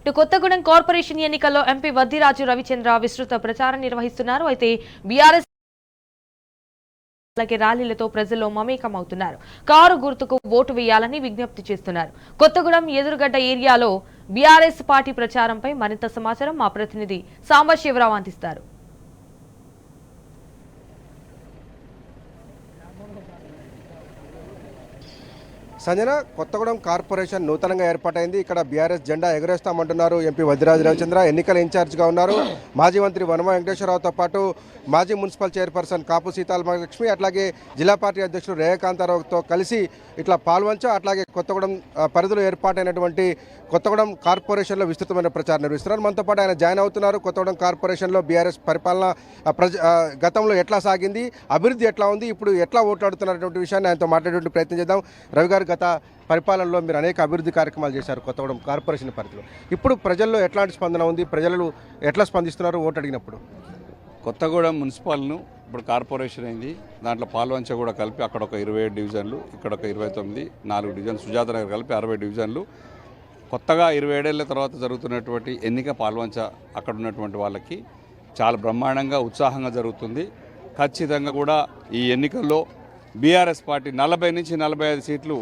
ఇటు కొత్తగూడెం కార్పొరేషన్ ఎన్నికల్లో ఎంపీ వద్దిరాజు రవిచంద్ర విస్తృత ప్రచారం నిర్వహిస్తున్నారు. అయితే బీఆర్ఎస్ ర్యాలీలతో ప్రజల్లో మమేకమవుతున్నారు. కారు గుర్తుకు ఓటు వేయాలని విజ్ఞప్తి చేస్తున్నారు. కొత్తగూడెం ఎదురుగడ్డ ఏరియాలో బీఆర్ఎస్ పార్టీ ప్రచారంపై మరింత సమాచారం మా ప్రతినిధి సాంబశివరావు అందిస్తారు. సంజన, కొత్తగూడెం కార్పొరేషన్ నూతనంగా ఏర్పాటైంది. ఇక్కడ బీఆర్ఎస్ జెండా ఎగురేస్తామంటున్నారు ఎంపీ వద్దిరాజు రవిచంద్ర. ఎన్నికల ఇన్ఛార్జిగా ఉన్నారు. మాజీ మంత్రి వనమ వెంకటేశ్వరరావుతో పాటు మాజీ మున్సిపల్ చైర్పర్సన్ కాపు సీతాలక్ష్మి, అట్లాగే జిల్లా పార్టీ అధ్యక్షుడు రేఖాంతారావుతో కలిసి ఇట్లా పాల్వంచ, అట్లాగే కొత్తగూడెం పరిధిలో ఏర్పాటైనటువంటి కొత్తగూడెం కార్పొరేషన్లో విస్తృతమైన ప్రచారం నిర్వహిస్తున్నారు. మనతో పాటు ఆయన జాయిన్ అవుతున్నారు. కొత్తగూడెం కార్పొరేషన్లో బీఆర్ఎస్ పరిపాలన గతంలో ఎట్లా సాగింది, అభివృద్ధి ఎట్లా ఉంది, ఇప్పుడు ఎట్లా ఓట్లాడుతున్నటువంటి విషయాన్ని ఆయనతో మాట్లాడేటువంటి ప్రయత్నం చేద్దాం. రవి గారు, గత పరిపాలనలో మీరు అనేక అభివృద్ధి కార్యక్రమాలు చేశారు కొత్తగూడెం కార్పొరేషన్ పరిధిలో. ఇప్పుడు ప్రజల్లో ఎట్లాంటి స్పందన ఉంది, ప్రజలు ఎట్లా స్పందిస్తున్నారు ఓటు అడిగినప్పుడు? కొత్తగూడెం మున్సిపల్ను ఇప్పుడు కార్పొరేషన్ అయింది. దాంట్లో పాల్వంచ కూడా కలిపి అక్కడ ఒక 27 డివిజన్లు, ఇక్కడ ఒక 29, 4 డివిజన్లు, సుజాత నగర్ కలిపి 60 డివిజన్లు. కొత్తగా 27 ఏళ్ల తర్వాత జరుగుతున్నటువంటి ఎన్నిక పాల్వంచ అక్కడ ఉన్నటువంటి వాళ్ళకి చాలా బ్రహ్మాండంగా ఉత్సాహంగా జరుగుతుంది. ఖచ్చితంగా కూడా ఈ ఎన్నికల్లో బీఆర్ఎస్ పార్టీ 40 నుంచి 45 సీట్లు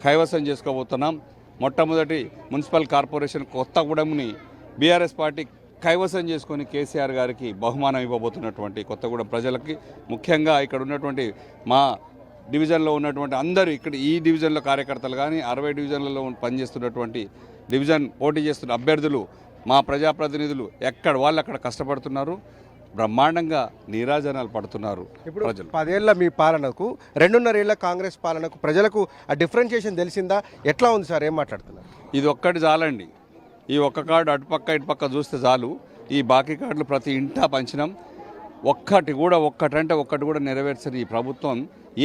కైవసం చేసుకోబోతున్నాం. మొట్టమొదటి మున్సిపల్ కార్పొరేషన్ కొత్తగూడెంని బీఆర్ఎస్ పార్టీ కైవసం చేసుకొని కేసీఆర్ గారికి బహుమానం ఇవ్వబోతున్నటువంటి కొత్తగూడెం ప్రజలకి, ముఖ్యంగా ఇక్కడ ఉన్నటువంటి మా డివిజన్లో ఉన్నటువంటి అందరూ, ఇక్కడ ఈ డివిజన్లో కార్యకర్తలు కానీ 60 డివిజన్లలో పనిచేస్తున్నటువంటి డివిజన్ పోటీ చేస్తున్న అభ్యర్థులు, మా ప్రజాప్రతినిధులు ఎక్కడ వాళ్ళు అక్కడ కష్టపడుతున్నారు. బ్రహ్మాండంగా నీరాజనాలు పడుతున్నారు. ఇప్పుడు 10 ఏళ్ల మీ పాలనకు 2.5 ఏళ్ల కాంగ్రెస్ పాలనకు ప్రజలకు ఆ డిఫరెన్షియేషన్ తెలిసిందా? ఎట్లా ఉంది సార్? ఏం మాట్లాడుతున్నారు? ఇది ఒక్కటి చాలండి. ఈ ఒక్క కార్డు అటుపక్క ఇటుపక్క చూస్తే చాలు. ఈ బాకీ కార్డులు ప్రతి ఇంటా పంచినాం. ఒక్కటి కూడా నెరవేర్చని ఈ ప్రభుత్వం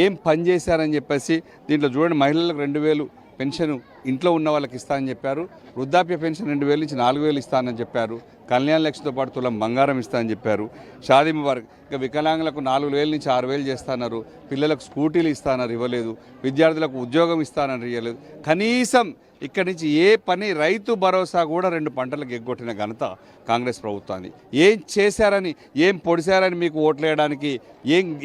ఏం పని చేశారని చెప్పేసి దీంట్లో చూడండి. మహిళలకు 2000 పెన్షన్ ఇంట్లో ఉన్న వాళ్ళకి ఇస్తానని చెప్పారు. వృద్ధాప్య పెన్షన్ 2000 నుంచి 4000 ఇస్తానని చెప్పారు. కళ్యాణ లక్ష్మితో పాటు తులం బంగారం ఇస్తానని చెప్పారు. షాదీ ముబారక్, ఇంకా వికలాంగులకు 4000 నుంచి 6000 చేస్తున్నారు. పిల్లలకు స్కూటీలు ఇస్తానన్నారు, ఇవ్వలేదు. విద్యార్థులకు ఉద్యోగం ఇస్తానని ఇవ్వలేదు. కనీసం ఇక్కడి నుంచి ఏ పని, రైతు భరోసా కూడా 2 పంటలకు ఎగ్గొట్టిన ఘనత కాంగ్రెస్ ప్రభుత్వాన్ని. ఏం చేశారని, ఏం పొడిశారని మీకు ఓట్లేయడానికి,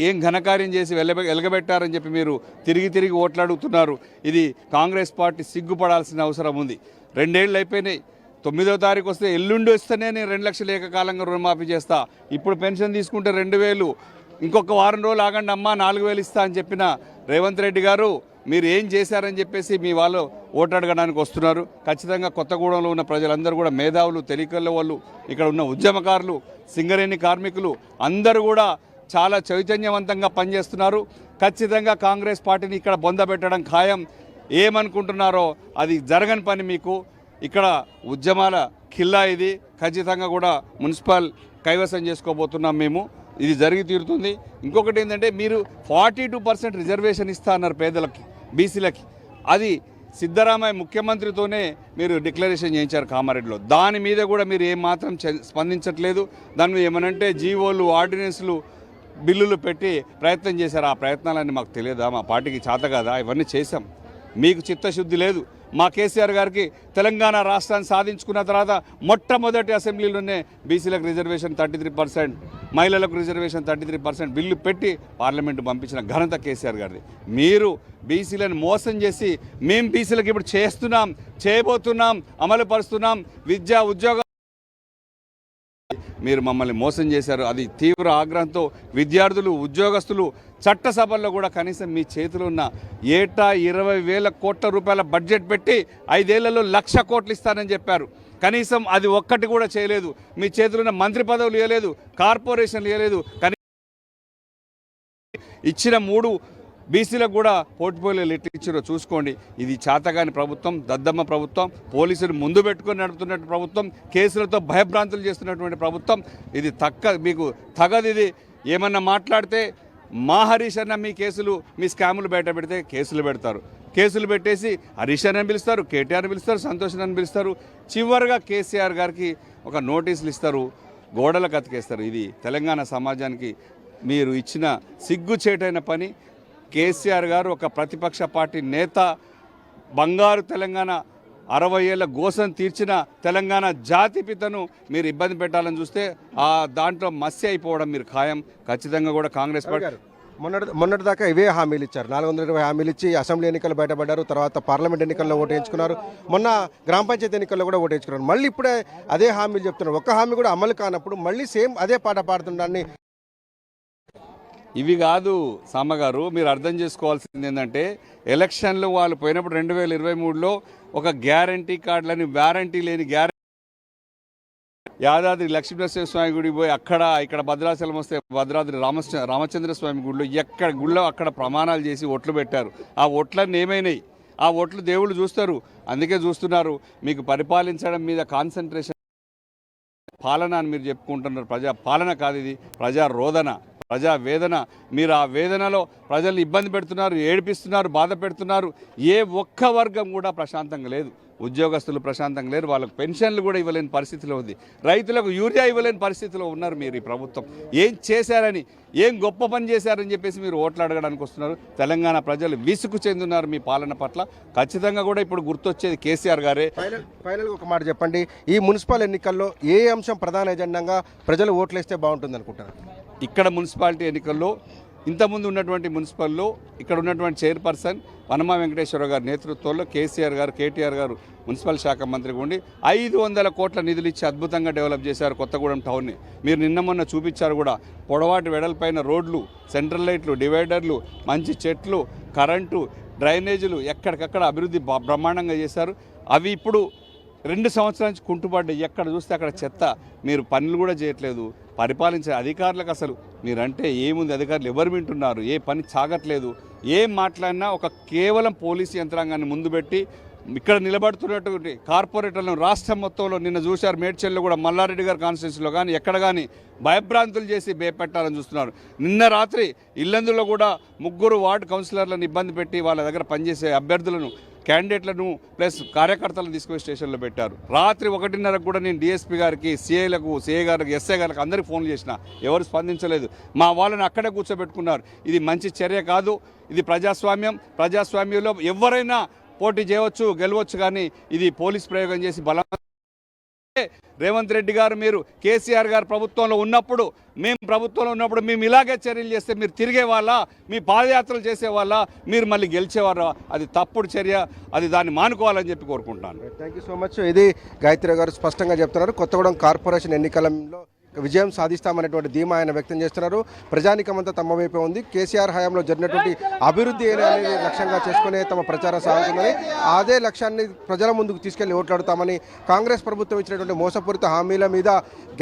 ఏం ఘనకార్యం చేసి వెలగబెట్టారని చెప్పి మీరు తిరిగి ఓట్లాడుతున్నారు. ఇది కాంగ్రెస్ పార్టీ సిగ్గుపడాల్సిన అవసరం ఉంది. 2 ఏళ్ళు అయిపోయినాయి. 9వ తారీఖు వస్తే ఎల్లుండి వస్తేనే నేను 2 లక్షలు ఏకకాలంగా రుణమాఫీ చేస్తా. ఇప్పుడు పెన్షన్ తీసుకుంటే 2000, ఇంకొక వారం రోజులు ఆగండి అమ్మా 4000 ఇస్తా అని చెప్పిన రేవంత్ రెడ్డి గారు మీరు ఏం చేశారని చెప్పేసి మీ వాళ్ళు ఓటు అడగడానికి వస్తున్నారు. ఖచ్చితంగా కొత్తగూడెంలో ఉన్న ప్రజలందరూ కూడా మేధావులు, తెలికల్ల వాళ్ళు, ఇక్కడ ఉన్న ఉద్యమకారులు, సింగరేణి కార్మికులు అందరూ కూడా చాలా చైతన్యవంతంగా పనిచేస్తున్నారు. ఖచ్చితంగా కాంగ్రెస్ పార్టీని ఇక్కడ బొందబెట్టడం ఖాయం. ఏమనుకుంటున్నారో అది జరగని పని. మీకు ఇక్కడ ఉద్యమాల ఖిల్లా ఇది. ఖచ్చితంగా కూడా మున్సిపల్ కైవసం చేసుకోబోతున్నాం మేము. ఇది జరిగి తీరుతుంది. ఇంకొకటి ఏంటంటే, మీరు 42% రిజర్వేషన్ ఇస్తా అన్నారు పేదలకి, బీసీలకి. అది సిద్ధరామయ్య ముఖ్యమంత్రితోనే మీరు డిక్లరేషన్ చేయించారు కామారెడ్డిలో. దాని మీద కూడా మీరు ఏమాత్రం స్పందించట్లేదు. దాని మీద ఏమనంటే జీవోలు, ఆర్డినెన్స్లు, బిల్లులు పెట్టి ప్రయత్నం చేశారు. ఆ ప్రయత్నాలన్నీ మాకు తెలియదా? మా పార్టీకి చేత కదా? ఇవన్నీ చేశాం. మీకు చిత్తశుద్ధి లేదు. మా కేసీఆర్ గారికి తెలంగాణ రాష్ట్రాన్ని సాధించుకున్న తర్వాత మొట్టమొదటి అసెంబ్లీలోనే బీసీలకు రిజర్వేషన్ 33%, మహిళలకు రిజర్వేషన్ 33% బిల్లు పెట్టి పార్లమెంటు పంపించిన ఘనత కేసీఆర్ గారిది. మీరు బీసీలను మోసం చేసి మేము బీసీలకు ఇప్పుడు చేస్తున్నాం, చేయబోతున్నాం, అమలు పరుస్తున్నాం. విద్యా, ఉద్యోగం మీరు మమ్మల్ని మోసం చేశారు. అది తీవ్ర ఆగ్రహంతో విద్యార్థులు, ఉద్యోగస్తులు చట్టసభల్లో కూడా కనీసం మీ చేతిలో ఉన్న ఏటా 20,000 కోట్ల రూపాయల బడ్జెట్ పెట్టి 5 ఏళ్లలో 1,00,000 కోట్లు ఇస్తానని చెప్పారు. కనీసం అది ఒక్కటి కూడా చేయలేదు. మీ చేతిలో ఉన్న మంత్రి పదవులు ఇవ్వలేదు, కార్పొరేషన్లు ఇవ్వలేదు. ఇచ్చిన 3 బీసీలకు కూడా పోర్ట్ఫోలియోలు ఎట్లా ఇచ్చారో చూసుకోండి. ఇది చాతగాని ప్రభుత్వం, దద్దమ్మ ప్రభుత్వం, పోలీసులు ముందు పెట్టుకొని నడుపుతున్న ప్రభుత్వం, కేసులతో భయభ్రాంతులు చేస్తున్నటువంటి ప్రభుత్వం. ఇది మీకు తగదు. ఇది ఏమన్నా మాట్లాడితే మా హరీష్ అన్న మీ కేసులు, మీ స్కాములు బయట పెడితే కేసులు పెడతారు. కేసులు పెట్టేసి హరీష్ అన్న పిలుస్తారు, కేటీఆర్ పిలుస్తారు, సంతోష్ అన్న పిలుస్తారు. చివరిగా కేసీఆర్ గారికి ఒక నోటీసులు ఇస్తారు, గోడలకు అతికేస్తారు. ఇది తెలంగాణ సమాజానికి మీరు ఇచ్చిన సిగ్గుచేటైన పని. కేసీఆర్ గారు ఒక ప్రతిపక్ష పార్టీ నేత, బంగారు తెలంగాణ 60 ఏళ్ల గోసం తీర్చిన తెలంగాణ జాతిపితను మీరు ఇబ్బంది పెట్టాలని చూస్తే ఆ దాంట్లో మస్సి అయిపోవడం మీరు ఖాయం. ఖచ్చితంగా కూడా కాంగ్రెస్ పార్టీ మొన్నటి దాకా ఇవే హామీలు ఇచ్చారు. 420 హామీలు ఇచ్చి అసెంబ్లీ ఎన్నికలు బయటపడ్డారు. తర్వాత పార్లమెంట్ ఎన్నికల్లో ఓటేయించుకున్నారు. మొన్న గ్రామ పంచాయతీ ఎన్నికల్లో కూడా ఓటేయించుకున్నారు. మళ్ళీ ఇప్పుడే అదే హామీలు చెప్తున్నారు. ఒక్క హామీ కూడా అమలు కానప్పుడు మళ్ళీ సేమ్ అదే పాట పాడుతుండని. ఇవి కాదు సామగారు, మీరు అర్థం చేసుకోవాల్సింది ఏంటంటే ఎలక్షన్లు వాళ్ళు పోయినప్పుడు 2023లో ఒక గ్యారంటీ కార్డులని వారంటీ లేని గ్యారంటీ యాదాద్రి లక్ష్మీనరసింహ స్వామి గుడికి పోయి ఇక్కడ భద్రాచలం వస్తే భద్రాద్రి రామచంద్ర స్వామి గుడిలో ఎక్కడ గుడిలో అక్కడ ప్రమాణాలు చేసి ఒట్లు పెట్టారు. ఆ ఒట్లన్నీ ఏమైనాయి? ఆ ఒట్లు దేవుళ్ళు చూస్తారు, అందుకే చూస్తున్నారు. మీకు పరిపాలించడం మీద కాన్సన్ట్రేషన్, పాలన అని మీరు చెప్పుకుంటున్నారు. ప్రజా పాలన కాదు ఇది, ప్రజా రోదన, ప్రజా వేదన. మీరు ఆ వేదనలో ప్రజల్ని ఇబ్బంది పెడుతున్నారు, ఏడిపిస్తున్నారు, బాధ పెడుతున్నారు. ఏ ఒక్క వర్గం కూడా ప్రశాంతంగా లేదు. ఉద్యోగస్తులు ప్రశాంతంగా లేరు, వాళ్ళకు పెన్షన్లు కూడా ఇవ్వలేని పరిస్థితిలో ఉంది. రైతులకు యూరియా ఇవ్వలేని పరిస్థితిలో ఉన్నారు. మీరు ఈ ప్రభుత్వం ఏం చేశారని, ఏం గొప్ప పని చేశారని చెప్పేసి మీరు ఓట్లు అడగడానికి వస్తున్నారు. తెలంగాణ ప్రజలు విసుగు చెందున్నారు మీ పాలన పట్ల. ఖచ్చితంగా కూడా ఇప్పుడు గుర్తొచ్చేది కేసీఆర్ గారే. ఫైనల్గా ఒక మాట చెప్పండి, ఈ మున్సిపల్ ఎన్నికల్లో ఏ అంశం ప్రధాన ఎజెండాగా ప్రజలు ఓట్లేస్తే బాగుంటుంది అనుకుంటారు? ఇక్కడ మున్సిపాలిటీ ఎన్నికల్లో ఇంతకుముందు ఉన్నటువంటి మున్సిపల్లో ఇక్కడ ఉన్నటువంటి చైర్పర్సన్ వనమా వెంకటేశ్వరరావు గారి నేతృత్వంలో కేసీఆర్ గారు, కేటీఆర్ గారు మున్సిపల్ శాఖ మంత్రిగా ఉండి 500 కోట్ల నిధులు ఇచ్చి అద్భుతంగా డెవలప్ చేశారు కొత్తగూడెం టౌన్ని. మీరు నిన్న మొన్న చూపించారు కూడా. పొడవాటి వెడల్పైన రోడ్లు, సెంట్రల్ లైట్లు, డివైడర్లు, మంచి చెట్లు, కరెంటు, డ్రైనేజీలు ఎక్కడికక్కడ అభివృద్ధి బ్రహ్మాండంగా చేశారు. అవి ఇప్పుడు 2 సంవత్సరాల నుంచి కుంటుపడ్డాయి. ఎక్కడ చూస్తే అక్కడ చెత్త. మీరు పనులు కూడా చేయట్లేదు. పరిపాలించే అధికారులకు అసలు మీరంటే ఏముంది? అధికారులు ఎవరు వింటున్నారు? ఏ పని సాగట్లేదు. ఏం మాట్లాడినా ఒక కేవలం పోలీసు యంత్రాంగాన్ని ముందు పెట్టి ఇక్కడ నిలబడుతున్నటువంటి కార్పొరేటర్లను రాష్ట్రం మొత్తంలో నిన్న చూశారు. మేడ్చల్లో కూడా మల్లారెడ్డి గారి కాన్స్టిట్యూన్సీలో కానీ ఎక్కడ కానీ భయభ్రాంతులు చేసి భయపెట్టాలని చూస్తున్నారు. నిన్న రాత్రి ఇల్లందులో కూడా 3 వార్డు కౌన్సిలర్లను ఇబ్బంది పెట్టి వాళ్ళ దగ్గర పనిచేసే అభ్యర్థులను, క్యాండిడేట్లను ప్లస్ కార్యకర్తలను తీసుకుని స్టేషన్లో పెట్టారు. రాత్రి 1:30 కూడా నేను డిఎస్పీ గారికి, సిఐలకు, సిఐ గారికి, ఎస్ఐ గారికి అందరికీ ఫోన్లు చేసిన, ఎవరు స్పందించలేదు. మా వాళ్ళని అక్కడే కూర్చోబెట్టుకున్నారు. ఇది మంచి చర్య కాదు. ఇది ప్రజాస్వామ్యం. ప్రజాస్వామ్యంలో ఎవరైనా పోటీ చేయవచ్చు, గెలవచ్చు, కానీ ఇది పోలీస్ ప్రయోగం చేసి బలం. రేవంత్ రెడ్డి గారు, మీరు కేసీఆర్ గారు ప్రభుత్వంలో ఉన్నప్పుడు, మేము ప్రభుత్వంలో ఉన్నప్పుడు మేము ఇలాగే చర్యలు చేస్తే మీరు తిరిగే వాళ్ళ, మీ పాదయాత్రలు చేసేవాళ్ళ, మీరు మళ్ళీ గెలిచేవారా? అది తప్పుడు చర్య. అది దాన్ని మానుకోవాలని చెప్పి కోరుకుంటున్నాను. Thank you so much. ఇది గాయత్రి గారు స్పష్టంగా చెప్తున్నారు. కొత్తగూడెం కార్పొరేషన్ ఎన్నికలలో విజయం సాధిస్తామనేటువంటి ధీమా ఆయన వ్యక్తం చేస్తున్నారు. ప్రజానికమంతా తమ వైపే ఉంది. కేసీఆర్ హయాంలో జరిగినటువంటి అభివృద్ధి అనేది లక్ష్యంగా చేసుకునే తమ ప్రచారం సాగుతుందని, అదే లక్ష్యాన్ని ప్రజల ముందుకు తీసుకెళ్లి ఓట్లాడుతామని, కాంగ్రెస్ ప్రభుత్వం ఇచ్చినటువంటి మోసపూరిత హామీల మీద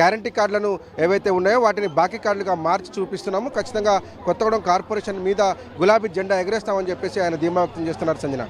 గ్యారంటీ కార్డులను ఏవైతే ఉన్నాయో వాటిని బాకీ కార్డులుగా మార్చి చూపిస్తున్నాము. ఖచ్చితంగా కొత్తగూడెం కార్పొరేషన్ మీద గులాబీ జెండా ఎగరేస్తామని చెప్పేసి ఆయన ధీమా వ్యక్తం చేస్తున్నారు. సంజన.